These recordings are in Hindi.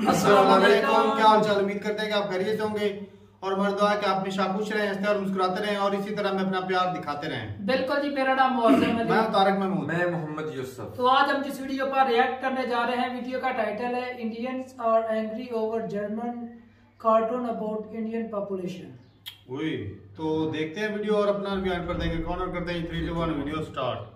अस्सलाम वालेकुम। क्या हाल चाल? उम्मीद करते हैं कि आप खैरियत से होंगे और हमारी दुआ है कि आप हमेशा खुश रहें, हंसते और मुस्कुराते रहें और इसी तरह में अपना प्यार दिखाते रहें। बिल्कुल जी, मेरा नाम मोहसिन है। मैं तारक महमूद। मैं मोहम्मद यूसुफ। तो आज हम जिस वीडियो पर रिएक्ट करने जा रहे हैं, वीडियो का टाइटल है Indians are angry over German cartoon about Indian population. वही तो देखते हैं वीडियो और अपना बयान कर देंगे। कॉर्नर करते हैं 3, 2, 1 वीडियो स्टार्ट।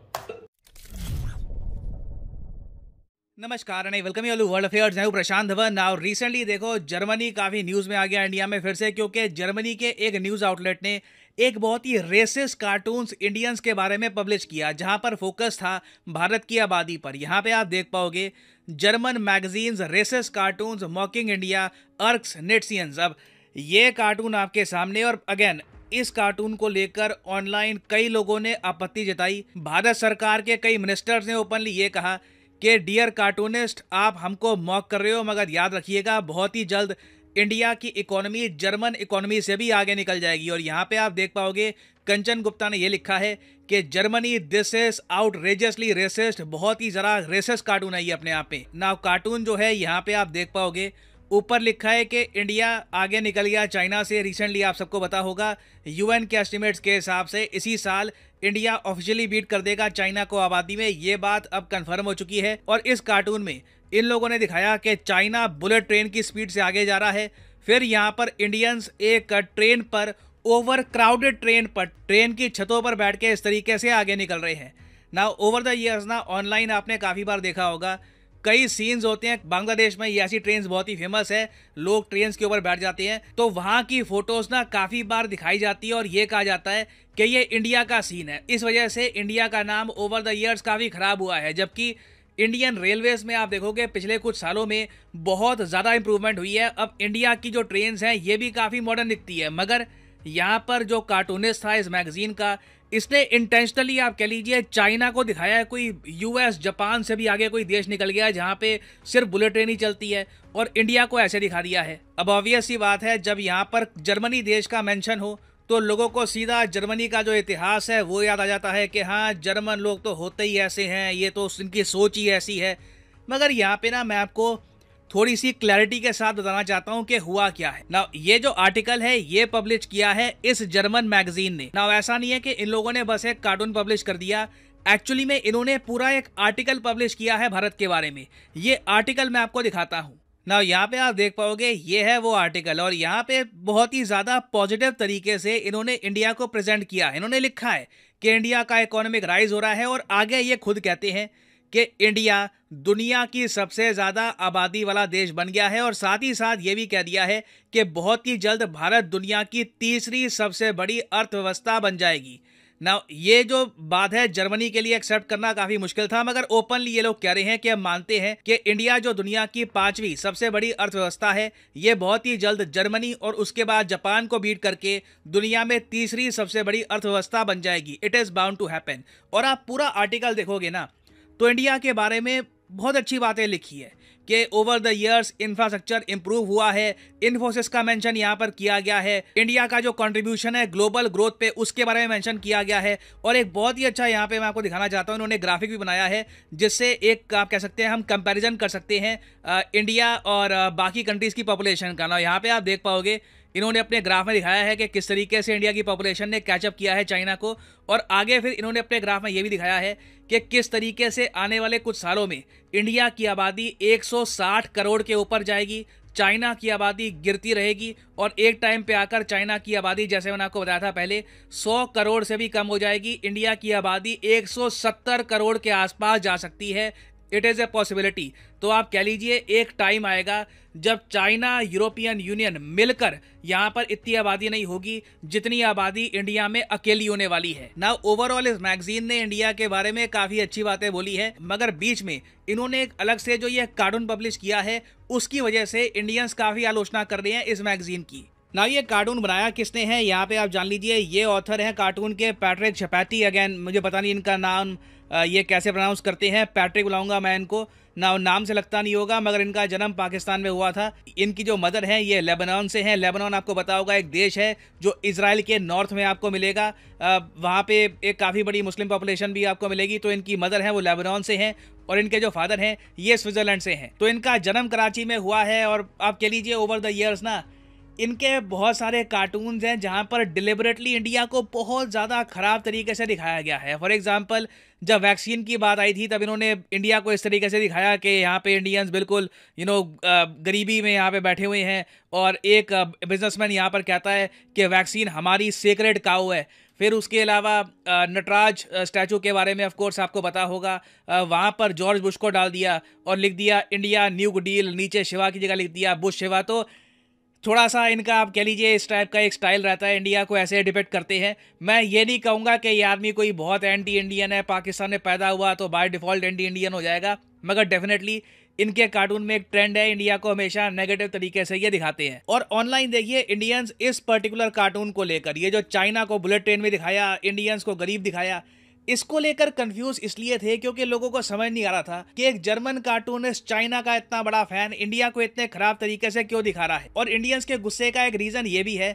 नमस्कार and welcome you world affairs. मैं प्रशांत धवन। नाउ रिसेंटली देखो जर्मनी काफ़ी न्यूज़ में आ गया इंडिया में फिर से, क्योंकि जर्मनी के एक न्यूज़ आउटलेट ने एक बहुत ही रेसिस्ट कार्टून्स इंडियंस के बारे में पब्लिश किया, जहां पर फोकस था भारत की आबादी पर। यहां पे आप देख पाओगे German magazines racist cartoons mocking India अर्क्स नेट्सियंस। अब ये कार्टून आपके सामने, और अगेन इस कार्टून को लेकर ऑनलाइन कई लोगों ने आपत्ति जताई। भारत सरकार के कई मिनिस्टर्स ने ओपनली ये कहा कि डियर कार्टूनिस्ट, आप हमको मॉक कर रहे हो, मगर याद रखिएगा बहुत ही जल्द इंडिया की इकोनॉमी जर्मन इकोनॉमी से भी आगे निकल जाएगी। और यहाँ पे आप देख पाओगे कंचन गुप्ता ने ये लिखा है कि Germany this is outrageously racist. बहुत ही ज़रा रेसिस्ट कार्टून है ये अपने आप में। नाउ कार्टून जो है यहाँ पे आप देख पाओगे ऊपर लिखा है कि इंडिया आगे निकल गया चाइना से। रिसेंटली आप सबको पता होगा यूएन के एस्टिमेट्स के हिसाब से इसी साल इंडिया ऑफिशियली बीट कर देगा चाइना को आबादी में। ये बात अब कंफर्म हो चुकी है। और इस कार्टून में इन लोगों ने दिखाया कि चाइना बुलेट ट्रेन की स्पीड से आगे जा रहा है। फिर यहाँ पर इंडियंस एक ट्रेन पर, ओवर क्राउडेड ट्रेन पर, ट्रेन की छतों पर बैठ के इस तरीके से आगे निकल रहे हैं। ना ओवर द ईयर्स ना ऑनलाइन आपने काफ़ी बार देखा होगा, कई सीन्स होते हैं। बांग्लादेश में ये ऐसी ट्रेन बहुत ही फेमस है, लोग ट्रेन के ऊपर बैठ जाते हैं, तो वहाँ की फोटोज ना काफ़ी बार दिखाई जाती है और ये कहा जाता है कि ये इंडिया का सीन है। इस वजह से इंडिया का नाम ओवर द ईयर्स काफ़ी ख़राब हुआ है। जबकि इंडियन रेलवेज में आप देखोगे पिछले कुछ सालों में बहुत ज़्यादा इंप्रूवमेंट हुई है। अब इंडिया की जो ट्रेन्स हैं ये भी काफ़ी मॉडर्न दिखती है। मगर यहाँ पर जो कार्टूनिस्ट था इस मैगजीन का, इसने इंटेंशनली आप कह लीजिए चाइना को दिखाया है कोई यूएस जापान से भी आगे कोई देश निकल गया है जहाँ पे सिर्फ बुलेट ट्रेन ही चलती है, और इंडिया को ऐसे दिखा दिया है। अब ऑब्वियस सी बात है, जब यहाँ पर जर्मनी देश का मेंशन हो तो लोगों को सीधा जर्मनी का जो इतिहास है वो याद आ जाता है कि हाँ जर्मन लोग तो होते ही ऐसे हैं, ये तो इनकी सोच ही ऐसी है। मगर यहाँ पे ना मैं आपको थोड़ी सी क्लैरिटी के साथ बताना चाहता हूँ कि हुआ क्या है। ना ये जो आर्टिकल है ये पब्लिश किया है इस जर्मन मैगजीन ने। ना ऐसा नहीं है कि इन लोगों ने बस एक कार्टून पब्लिश कर दिया, एक्चुअली में इन्होंने पूरा एक आर्टिकल पब्लिश किया है भारत के बारे में। ये आर्टिकल मैं आपको दिखाता हूँ। ना यहाँ पे आप देख पाओगे ये है वो आर्टिकल, और यहाँ पे बहुत ही ज़्यादा पॉजिटिव तरीके से इन्होंने इंडिया को प्रेजेंट किया है। इन्होंने लिखा है कि इंडिया का इकोनॉमिक राइज हो रहा है, और आगे ये खुद कहते हैं कि इंडिया दुनिया की सबसे ज़्यादा आबादी वाला देश बन गया है, और साथ ही साथ ये भी कह दिया है कि बहुत ही जल्द भारत दुनिया की तीसरी सबसे बड़ी अर्थव्यवस्था बन जाएगी। ना ये जो बात है जर्मनी के लिए एक्सेप्ट करना काफ़ी मुश्किल था, मगर ओपनली ये लोग कह रहे हैं कि हम मानते हैं कि इंडिया जो दुनिया की 5वीं सबसे बड़ी अर्थव्यवस्था है, ये बहुत ही जल्द जर्मनी और उसके बाद जापान को बीट करके दुनिया में तीसरी सबसे बड़ी अर्थव्यवस्था बन जाएगी। It is bound to happen. और आप पूरा आर्टिकल देखोगे ना तो इंडिया के बारे में बहुत अच्छी बातें लिखी है कि over the years infrastructure improve हुआ है, इन्फोसिस का मेंशन यहाँ पर किया गया है, इंडिया का जो कंट्रीब्यूशन है ग्लोबल ग्रोथ पे उसके बारे में मेंशन किया गया है। और एक बहुत ही अच्छा यहाँ पे मैं आपको दिखाना चाहता हूँ, इन्होंने ग्राफिक भी बनाया है जिससे एक आप कह सकते हैं हम कंपैरिजन कर सकते हैं इंडिया और बाकी कंट्रीज़ की पॉपुलेशन का। ना यहाँ पे आप देख पाओगे इन्होंने अपने ग्राफ में दिखाया है कि किस तरीके से इंडिया की पॉपुलेशन ने कैचअप किया है चाइना को, और आगे फिर इन्होंने अपने ग्राफ में ये भी दिखाया है कि किस तरीके से आने वाले कुछ सालों में इंडिया की आबादी 160 करोड़ के ऊपर जाएगी, चाइना की आबादी गिरती रहेगी, और एक टाइम पे आकर चाइना की आबादी, जैसे मैंने आपको बताया था पहले, 100 करोड़ से भी कम हो जाएगी। इंडिया की आबादी 170 करोड़ के आसपास जा सकती है। It is a possibility. तो आप कह लीजिए एक टाइम आएगा जब चाइना यूरोपियन यूनियन मिलकर यहाँ पर इतनी आबादी नहीं होगी जितनी आबादी इंडिया में अकेली होने वाली है। ना ओवरऑल इस मैगजीन ने इंडिया के बारे में काफ़ी अच्छी बातें बोली है, मगर बीच में इन्होंने एक अलग से जो ये कार्टून पब्लिश किया है उसकी वजह से इंडियंस काफ़ी आलोचना कर रहे हैं इस मैगजीन की। ना ये कार्टून बनाया किसने है यहाँ पे आप जान लीजिए। ये ऑथर हैं कार्टून के पैट्रिक शपैटी। अगेन मुझे पता नहीं इनका नाम ये कैसे प्रोनाउंस करते हैं, पैट्रिक बुलाऊंगा मैं इनको। नाम से लगता नहीं होगा मगर इनका जन्म पाकिस्तान में हुआ था। इनकी जो मदर है ये लेबनान से हैं। लेबनान आपको पता होगा एक देश है जो इजराइल के नॉर्थ में आपको मिलेगा। वहाँ पे एक काफ़ी बड़ी मुस्लिम पॉपुलेशन भी आपको मिलेगी। तो इनकी मदर है वो लेबनान से हैं और इनके जो फादर हैं ये स्विट्जरलैंड से हैं। तो इनका जन्म कराची में हुआ है और आप कह लीजिए ओवर द ईयर्स ना इनके बहुत सारे कार्टून्स हैं जहां पर डिलिबरेटली इंडिया को बहुत ज़्यादा ख़राब तरीके से दिखाया गया है। फॉर एग्जांपल जब वैक्सीन की बात आई थी तब इन्होंने इंडिया को इस तरीके से दिखाया कि यहाँ पे इंडियंस बिल्कुल गरीबी में यहाँ पे बैठे हुए हैं और एक बिजनेसमैन यहाँ पर कहता है कि वैक्सीन हमारी सेक्रेड काऊ है। फिर उसके अलावा नटराज स्टैचू के बारे में ऑफ कोर्स आपको पता होगा, वहाँ पर जॉर्ज बुश को डाल दिया और लिख दिया इंडिया न्यू डील, नीचे शिवा की जगह लिख दिया बुश शिवा। तो थोड़ा सा इनका आप कह लीजिए इस टाइप का एक स्टाइल रहता है, इंडिया को ऐसे डिपिक्ट करते हैं। मैं ये नहीं कहूँगा कि ये आदमी कोई बहुत एंटी इंडियन है, पाकिस्तान में पैदा हुआ तो बाय डिफ़ॉल्ट एंटी इंडियन हो जाएगा, मगर डेफिनेटली इनके कार्टून में एक ट्रेंड है, इंडिया को हमेशा नेगेटिव तरीके से ये दिखाते हैं। और ऑनलाइन देखिए इंडियंस इस पर्टिकुलर कार्टून को लेकर, ये जो चाइना को बुलेट ट्रेन में दिखाया, इंडियंस को गरीब दिखाया, इसको लेकर कंफ्यूज इसलिए थे क्योंकि लोगों को समझ नहीं आ रहा था कि एक जर्मन कार्टूनिस्ट चाइना का इतना बड़ा फैन इंडिया को इतने खराब तरीके से क्यों दिखा रहा है। और इंडियंस के गुस्से का एक रीजन ये भी है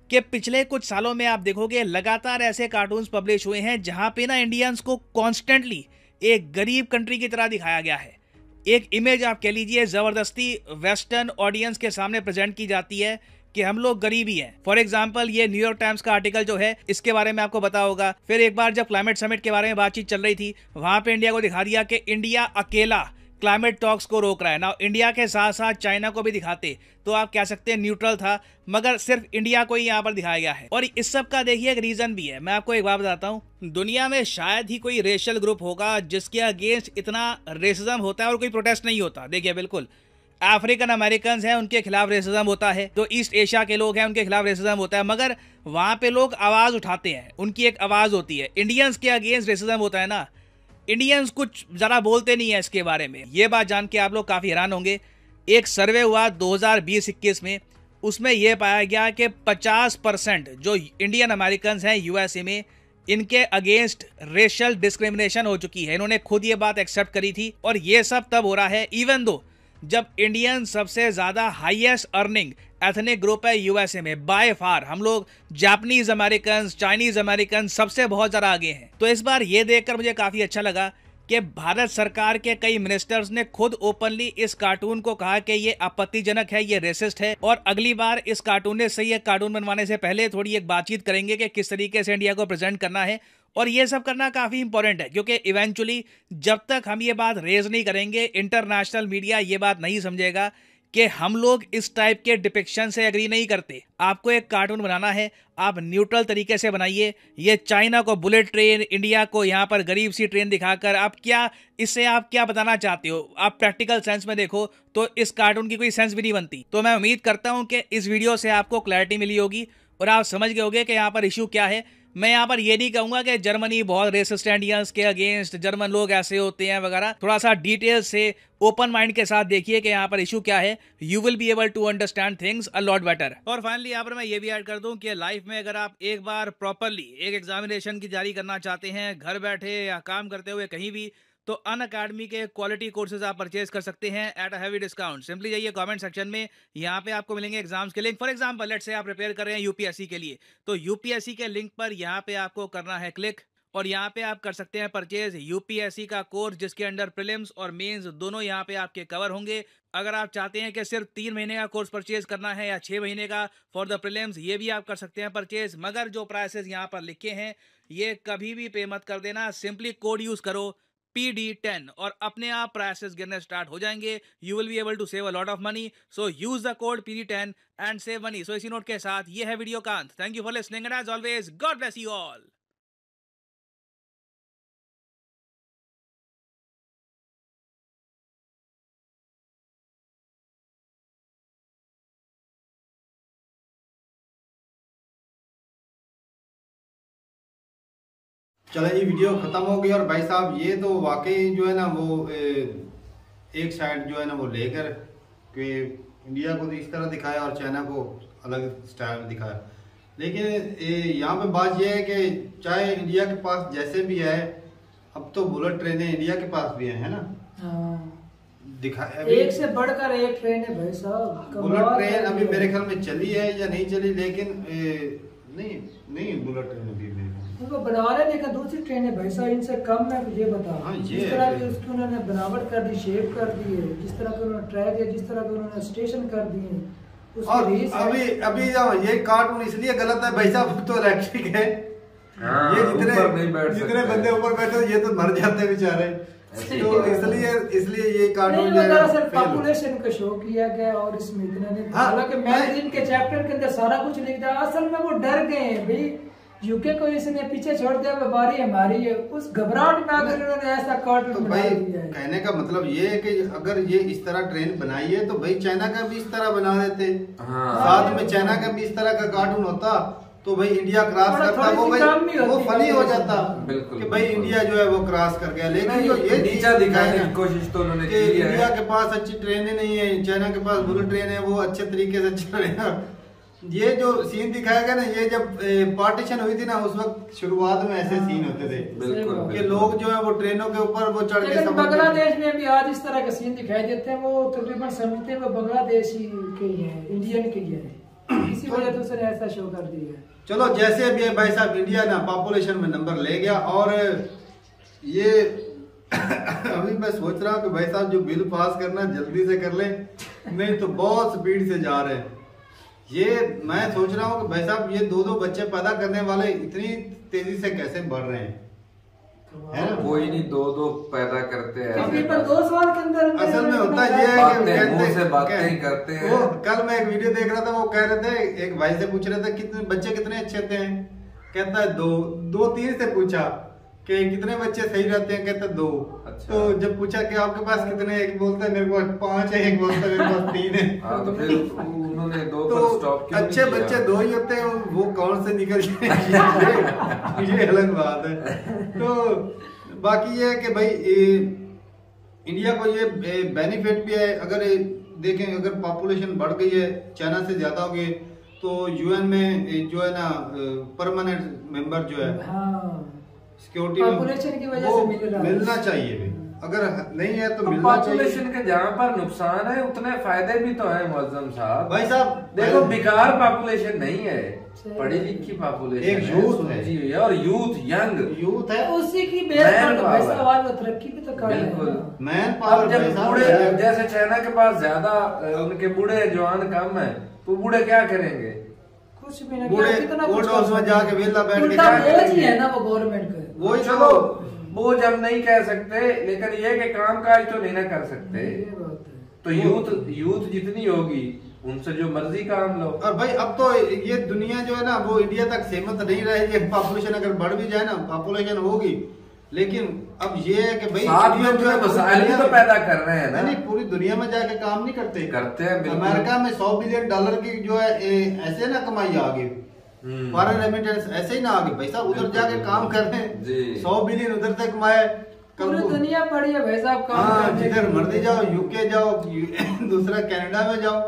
कि पिछले कुछ सालों में आप देखोगे लगातार ऐसे कार्टून्स पब्लिश हुए हैं जहां पे ना इंडियंस को कॉन्स्टेंटली एक गरीब कंट्री की तरह दिखाया गया है। एक इमेज आप कह लीजिए जबरदस्ती वेस्टर्न ऑडियंस के सामने प्रेजेंट की जाती है कि हम लोग गरीब ही हैं। फॉर एग्जाम्पल ये न्यूयॉर्क टाइम्स का आर्टिकल जो है इसके बारे में आपको पता होगा। फिर एक बार जब क्लाइमेट समिट के बारे में बातचीत चल रही थी वहां पे इंडिया को दिखा दिया कि इंडिया अकेला क्लाइमेट टॉक्स को रोक रहा है ना। इंडिया के साथ साथ चाइना को भी दिखाते तो आप कह सकते हैं न्यूट्रल था, मगर सिर्फ इंडिया को ही यहाँ पर दिखाया गया है। और इस सब का देखिए एक रीजन भी है, मैं आपको एक बात बताता हूँ। दुनिया में शायद ही कोई रेशियल ग्रुप होगा जिसके अगेंस्ट इतना रेसिज्म होता है और कोई प्रोटेस्ट नहीं होता। देखिए बिल्कुल अफ्रीकन अमेरिकन हैं उनके खिलाफ रेसिज्म होता है, जो ईस्ट एशिया के लोग हैं उनके खिलाफ रेसिज्म होता है, मगर वहां पे लोग आवाज उठाते हैं, उनकी एक आवाज होती है। इंडियंस के अगेंस्ट रेसिज्म होता है ना, इंडियंस कुछ ज़रा बोलते नहीं है इसके बारे में। ये बात जान के आप लोग काफ़ी हैरान होंगे। एक सर्वे हुआ 2020-21 में, उसमें यह पाया गया कि 50% जो इंडियन अमेरिकन हैं यूएसए में, इनके अगेंस्ट रेशियल डिस्क्रिमिनेशन हो चुकी है। इन्होंने खुद ये बात एक्सेप्ट करी थी। और ये सब तब हो रहा है इवन दो जब इंडियन सबसे ज्यादा हाईएस्ट अर्निंग एथनिक ग्रुप है यूएसए में बाय फार। हम लोग जापानीज अमेरिकन, चाइनीज अमेरिकन सबसे बहुत ज्यादा आगे हैं। तो इस बार ये देखकर मुझे काफी अच्छा लगा कि भारत सरकार के कई मिनिस्टर्स ने खुद ओपनली इस कार्टून को कहा कि ये आपत्तिजनक है, ये रेसिस्ट है। और अगली बार इस कार्टूनिस्ट से ये कार्टून बनवाने से पहले थोड़ी एक बातचीत करेंगे कि किस तरीके से इंडिया को प्रेजेंट करना है। और ये सब करना काफ़ी इंपॉर्टेंट है क्योंकि इवेंचुअली जब तक हम ये बात रेज नहीं करेंगे, इंटरनेशनल मीडिया ये बात नहीं समझेगा कि हम लोग इस टाइप के डिपिक्शन से एग्री नहीं करते। आपको एक कार्टून बनाना है, आप न्यूट्रल तरीके से बनाइए। ये चाइना को बुलेट ट्रेन, इंडिया को यहाँ पर गरीब सी ट्रेन दिखाकर आप क्या बताना चाहते हो? आप प्रैक्टिकल सेंस में देखो तो इस कार्टून की कोई सेंस भी नहीं बनती। तो मैं उम्मीद करता हूँ कि इस वीडियो से आपको क्लैरिटी मिली होगी और आप समझ गए होंगे कि यहाँ पर इशू क्या है। मैं यहाँ पर ये नहीं कहूंगा कि जर्मनी बहुत रेसिस्ट है इंडियंस के अगेंस्ट, जर्मन लोग ऐसे होते हैं वगैरह। थोड़ा सा डिटेल से ओपन माइंड के साथ देखिए कि यहाँ पर इशू क्या है। You will be able to understand things a lot better. और फाइनली यहाँ पर मैं ये भी ऐड कर दूं कि लाइफ में अगर आप एक बार प्रॉपरली एक एग्जामिनेशन की तैयारी करना चाहते हैं, घर बैठे या काम करते हुए कहीं भी, तो अनअकैडमी के क्वालिटी कोर्सेज आप परचेज कर सकते हैं at a heavy discount. Simply जाइए कमेंट सेक्शन में, यहाँ पे आपको मिलेंगे एग्जाम्स के link. For example let's say आप प्रिपेयर कर रहे हैं यूपीएससी के लिए, तो यूपीएससी के लिंक पर यहाँ पे आपको करना है क्लिक और यहाँ पे आप कर सकते हैं परचेज यूपीएससी का कोर्स जिसके अंडर प्रीलिम्स और मेंस दोनों यहाँ पे आपके कवर होंगे। अगर आप चाहते हैं कि सिर्फ 3 महीने का कोर्स परचेज करना है या 6 महीने का फॉर द प्रीलिम्स, ये भी आप कर सकते हैं परचेज। मगर जो प्राइसेस यहाँ पर लिखे हैं ये कभी भी पे मत कर देना, सिंपली कोड यूज करो PD10 और अपने आप प्राइसेस गिरने स्टार्ट हो जाएंगे। You will be able to save a lot of money, so use the code PD10 and save money. So इसी नोट के साथ ये है वीडियो का अंत। Thank you for listening and as always God bless you all. चले जी, वीडियो खत्म हो गई। और भाई साहब ये तो वाकई जो है ना वो एक साइड जो है ना वो लेकर कि इंडिया को तो इस तरह दिखाया और चाइना को अलग स्टाइल में दिखाया। लेकिन यहाँ पे बात यह है कि चाहे इंडिया के पास जैसे भी है, अब तो बुलेट ट्रेनें इंडिया के पास भी है ना। हाँ। दिखाया एक से बढ़कर एक ट्रेन है भाई साहब। बुलेट ट्रेन अभी मेरे ख्याल में चली है या नहीं चली, लेकिन नहीं बुलेट ट्रेन अभी उनको बना रहे, लेकिन दूसरी ट्रेन है भाई साहब इनसे कम है। ये बता जिस तरह की उसकी उन्होंने बनावट कर दी, शेप कर दी है, जिस तरह के उन्होंने ट्रैक है, जिस तरह के उन्होंने स्टेशन कर दिए, और अभी ये कार्टून इसलिए गलत है भाई साहब, तो इलेक्ट्रिक है। ये जितने बंदे ऊपर बैठे ये तो मर जाते बेचारे, तो इसलिए ये कार्टून दरअसल पॉपुलेशन का शो किया गया और इसमें इतना नहीं। हालांकि मैगजीन के चैप्टर के अंदर सारा कुछ लिख दिया। असल में वो डर गए हैं भाई, यूके को इसने पीछे छोड़ दिया, बारी हमारी है। उस घबराहट में अगर इन्होंने ऐसा कार्टून तो भाई कहने का मतलब ये है कि अगर ये इस तरह ट्रेन बनाई है तो भाई चाइना का भी इस तरह बना देते। साथ में चाइना का भी इस तरह का कार्टून होता तो भाई इंडिया क्रॉस करता, वो फनी हो जाता कि भाई इंडिया जो है वो क्रॉस कर गया। लेकिन जो ये नीचा दिखाने की कोशिश तो उन्होंने की है। इंडिया के पास अच्छी ट्रेनें नहीं है, चाइना के पास बुलेट ट्रेन है, वो अच्छे तरीके से चल रहे हैं। ये जो सीन दिखाया गया ना, ये जब पार्टीशन हुई थी ना उस वक्त शुरुआत में ऐसे सीन होते थे कि लोग जो है वो ट्रेनों के ऊपर वो चढ़ के। बांग्लादेश में भी आज इस तरह के सीन दिखाई देते हैं, वो तकरीबन समझते हैं वो बांग्लादेशी के ही है, इंडियन के ही है, इसी वजह से उसने ऐसा शो कर दिया है। चलो जैसे भी भाई साहब इंडिया ना पॉपुलेशन में नंबर ले गया, और ये अभी मैं सोच रहा हूँ कि भाई साहब जो बिल पास करना जल्दी से कर ले, नहीं तो बहुत स्पीड से जा रहे हैं। ये मैं सोच रहा हूँ कि भाई साहब ये 2-2 बच्चे पैदा करने वाले इतनी तेजी से कैसे बढ़ रहे हैं, है ना? कोई नहीं 2-2 पैदा करते हैं 2 साल के अंदर। असल में होता ये है कि मुंह से बातें ही करते हैं। वो कल मैं एक वीडियो देख रहा था, वो कह रहे थे, एक भाई से पूछ रहे थे कितने बच्चे कितने अच्छे थे, कहता है 2-3 से पूछा कि कितने बच्चे सही रहते हैं, कहता 2। अच्छा। तो जब पूछा कि आपके पास कितने, एक बोलता है मेरे पास 5 है, एक बोलता है मेरे पास 3 है। हाँ, तो फिर उन्होंने 2 पर स्टॉप क्यों अच्छे बच्चे 2 ही होते हैं, वो कौन से निकल जाए ये अलग बात है। तो बाकी ये है कि भाई इंडिया को ये बेनिफिट भी है। अगर देखें, अगर पॉपुलेशन बढ़ गई है, चाइना से ज्यादा हो गई, तो यूएन में जो है ना परमानेंट मेंबर जो है सिक्योरिटी पॉपुलेशन की वजह से मिलना चाहिए भाई। अगर नहीं है तो मिलना पॉपुलेशन के जहाँ पर नुकसान है उतने फायदे भी तो है मुअज्जम साहब। भाई साहब देखो, बेकार पॉपुलेशन नहीं है, पढ़ी लिखी पॉपुलेशन एक यूथ है, और यूथ है, उसी की बेस पर तरक्की भी तो कर रहे हैं। मैन पावर जब बूढ़े, जैसे चाइना के पास ज्यादा उनके बूढ़े जवान कम है, तो बूढ़े क्या करेंगे? कुछ भी नहीं। बूढ़े में जाके वेला बैठ के है ना वो गवर्नमेंट का, वो चलो बोझ हम नहीं कह सकते, लेकिन ये कि काम काज तो नहीं ना कर सकते। तो यूथ जितनी होगी उनसे जो मर्जी काम लो। और भाई अब तो ये दुनिया जो है ना वो इंडिया तक सीमित नहीं रहेगी। पॉपुलेशन अगर बढ़ भी जाए ना, पॉपुलेशन होगी, लेकिन अब ये है कि भाई साथ में जो है मसाइल भी तो पैदा कर रहे हैं ना। नहीं, पूरी दुनिया में जाके काम नहीं करते हैं। अमेरिका में $100 बिलियन की जो है ऐसे ना कमाई आ गई, फॉरेन रेमिटेंस ऐसे ही ना आ गई। भाई साहब उधर जाके काम कर रहे हैं, 100 बिलियन उधर से कमाए। पूरी दुनिया पड़ी है भाई साहब काम। जिधर मर्जी जाओ, यूके जाओ, दूसरा कनाडा में जाओ,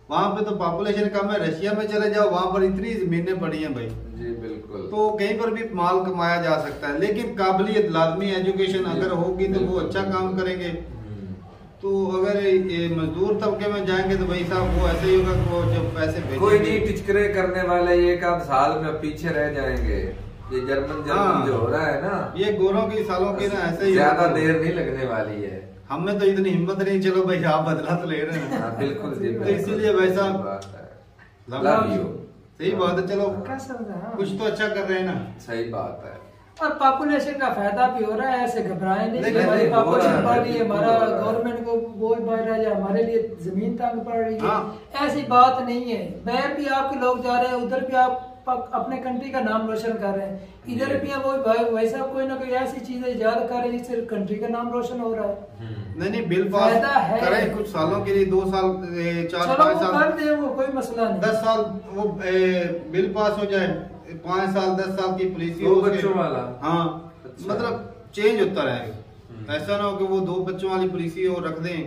वहाँ पे तो पॉपुलेशन कम है। रशिया में चले जाओ, वहाँ पर इतनी जमीनें पड़ी हैं भाई। जी बिल्कुल। तो कहीं पर भी माल कमाया जा सकता है, लेकिन काबिलियत लाजमी, एजुकेशन अगर होगी तो वो अच्छा काम करेंगे। तो अगर ये मजदूर तबके में जाएंगे तो भाई साहब वो ऐसे ही होगा कि वो जब पैसे कोई नहीं, टिचकरे करने वाले 1 आध साल में पीछे रह जाएंगे। ये जर्मन जो हो रहा है ना, ये गोरों की सालों की ना ऐसे ही ज्यादा देर नहीं लगने वाली है। हमें तो इतनी हिम्मत नहीं, चलो भाई आप बदला तो ले रहे हैं। बिल्कुल तो इसीलिए भाई साहब लव यू। सही बात है, चलो कुछ तो अच्छा कर रहे हैं ना। सही बात है। और पॉपुलेशन का फायदा भी हो रहा है, ऐसे घबराए नहीं। हमारी पॉपुलेशन बढ़ रही है, हमारा गवर्नमेंट को बोझ बढ़ रहा है, हमारे लिए जमीन तंग पड़ रही है, ऐसी बात नहीं है। बाहर भी आपके लोग जा रहे हैं, उधर भी आप अपने कंट्री का नाम रोशन कर रहे हैं, इधर भी वो वैसा कोई ना कोई ऐसी चीजें याद कर रहे हैं जिससे कंट्री का नाम रोशन हो रहा है। नहीं, बिल पास करें कुछ सालों के लिए, 2 साल 4-5 साल कर दे, वो कोई मसला नहीं। 10 साल वो बिल पास हो जाए, 5 साल 10 साल की पॉलिसी हो बच्चों वाला। हाँ, मतलब चेंज होता रहेगा। ऐसा ना हो कि वो 2 बच्चों वाली पॉलिसी हो रख दें,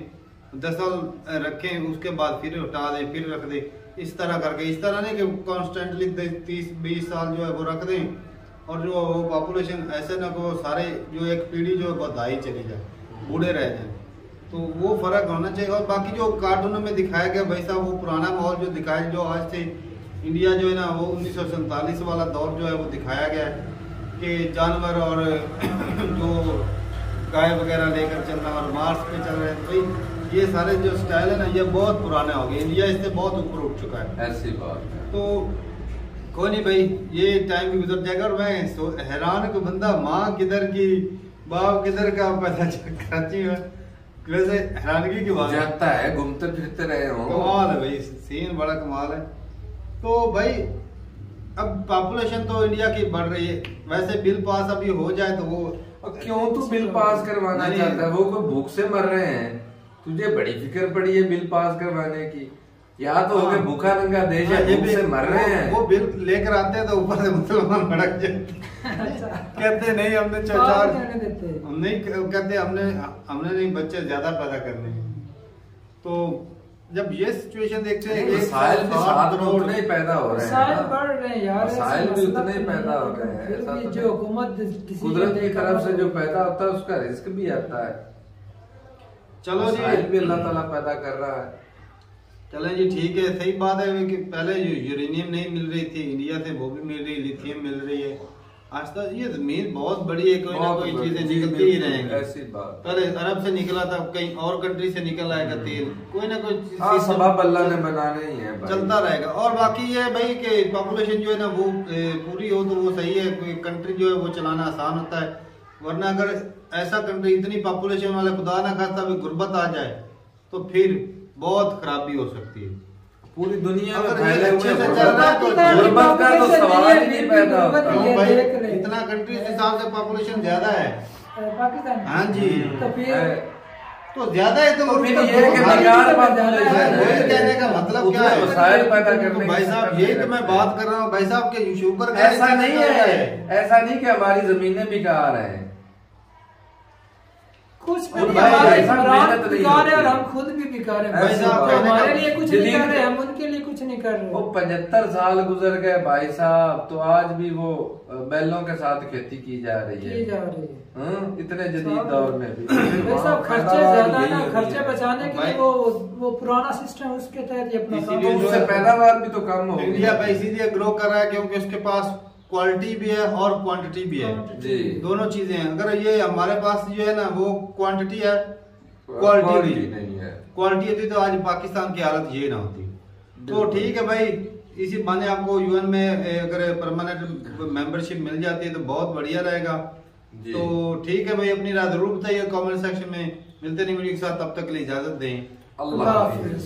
10 साल रखें, उसके बाद फिर हटा दें, फिर रख दें, इस तरह करके। इस तरह नहीं कि कॉन्स्टेंटली 30-20 साल जो है वो रख दें और जो पॉपुलेशन ऐसे ना को सारे जो एक पीढ़ी जो बधाई चली जाए, बूढ़े रह जाए, तो वो फर्क होना चाहिए। और बाकी जो कार्टूनों में दिखाया गया भाई साहब, वो पुराना माहौल जो दिखाया, जो आज से इंडिया जो है ना वो 1947 वाला दौर जो है वो दिखाया गया है कि जानवर और जो गाय वगैरह लेकर चलना और मार्स पे चल रहे हैं, भाई ये सारे जो स्टाइल है ना ये बहुत पुराने हो गए, इंडिया इससे बहुत ऊपर उठ चुका है। ऐसी बात है। तो कोई नहीं भाई, ये टाइम भी गुजर जाएगा। और मैं हैरान को बंदा माँ किधर की बाप किधर का पता कराची में, वैसे हैरानगी की बात जाता है, घूमते फिरते रहे हो। कमाल है भाई, सीन बड़ा कमाल है। तो भाई अब पॉपुलेशन तो इंडिया की बढ़ रही है, वैसे बिल पास अभी हो जाए तो वो क्यों तू बिल पास करवाना चाहता है? वो कोई भूख से मर रहे हैं, तुझे बड़ी फिक्र पड़ी है बिल पास करवाने की? यहाँ तो हो गए भूखा नंगा देश है, भूख से मर रहे हैं। वो बिल लेकर आते हैं तो ऊपर से मुसलमान भड़क जाते कहते नहीं हमने चार हम नहीं कहते हमने नहीं बच्चे ज्यादा पैदा करने। तो जब ये सिचुएशन देखते हैं, साहिल भी 7 करोड़ नहीं पैदा हो रहे हैं, साहिल बढ़ रहे हैं यार, साहिल भी उतने ही पैदा हो रहे हैं। ऐसा जो हुकूमत कुदरत की तरफ से जो पैदा होता है उसका रिस्क भी आता है। चलो जी, साहिल भी अल्लाह ताला पैदा कर रहा है। चलें जी, ठीक है। सही बात है कि पहले यूरेनियम नहीं मिल रही थी इंडिया से, वो भी मिल रही, लिथियम मिल रही है। आज तक ये जमीन बहुत बड़ी है, कोई ना कोई चीजें निकलती ही रहेंगी। ऐसी बात, पहले अरब से निकला था, कहीं और कंट्री से निकल आएगा तेल, कोई ना कोई सबब अल्लाह ने बनाने ही है, चलता रहेगा। और बाकी ये भाई कि पॉपुलेशन जो है ना वो पूरी हो तो वो सही है, कोई कंट्री जो है वो चलाना आसान होता है। वरना अगर ऐसा कंट्री इतनी पॉपुलेशन वाले खुदा ना खास्ता भी गुर्बत आ जाए तो फिर बहुत खराबी हो सकती है। पूरी दुनिया में फैले हुए गुर्बत का तो सवाल ही नहीं पैदा होता। इतना कंट्री के हिसाब से पॉपुलेशन ज्यादा है पाकिस्तान। हाँ जी, तो फिर तो ज्यादा है तो फिर ये कि बिगाड़ वही कहने का मतलब क्या है? वसाइल पैदा करने भाई साहब यही तो मैं बात कर रहा हूँ भाई साहब के शुगर ऐसा नहीं है, ऐसा नहीं कि हमारी जमीनें बिकार हैं, कुछ मेहनत बिकार है और हम खुद भी बिकार हैं भाई साहब। हमारे लिए कुछ नहीं कर रहे, हम उनके लिए कुछ नहीं कर रहे। वो 75 साल गुजर गए भाई साहब, तो आज भी वो बैलों के साथ खेती की जा रही है, इतने जदीद दौर में भी। भाई साहब खर्चे ज्यादा ना, खर्चे बचाने के लिए वो पुराना सिस्टम उसके तहत ये अपना, उससे पैदावार भी तो कम हो गई। इंडिया भाई इसीलिए ग्रो कर रहा है क्योंकि उसके पास क्वालिटी भी है और क्वांटिटी भी है जी, दोनों चीजें हैं। अगर ये हमारे पास जो है ना वो क्वांटिटी है, क्वालिटी नहीं है, क्वालिटी होती तो आज पाकिस्तान की हालत ये ना होती। तो ठीक है भाई, इसी बहाने आपको यूएन में अगर परमानेंट मेंबरशिप मिल जाती है तो बहुत बढ़िया रहेगा। तो ठीक है भाई, अपनी राय जरूर बताइए कमेंट सेक्शन में। मिलते नहीं वीडियो के साथ, तब तक के लिए इजाजत दें। अल्लाह हाफिज़।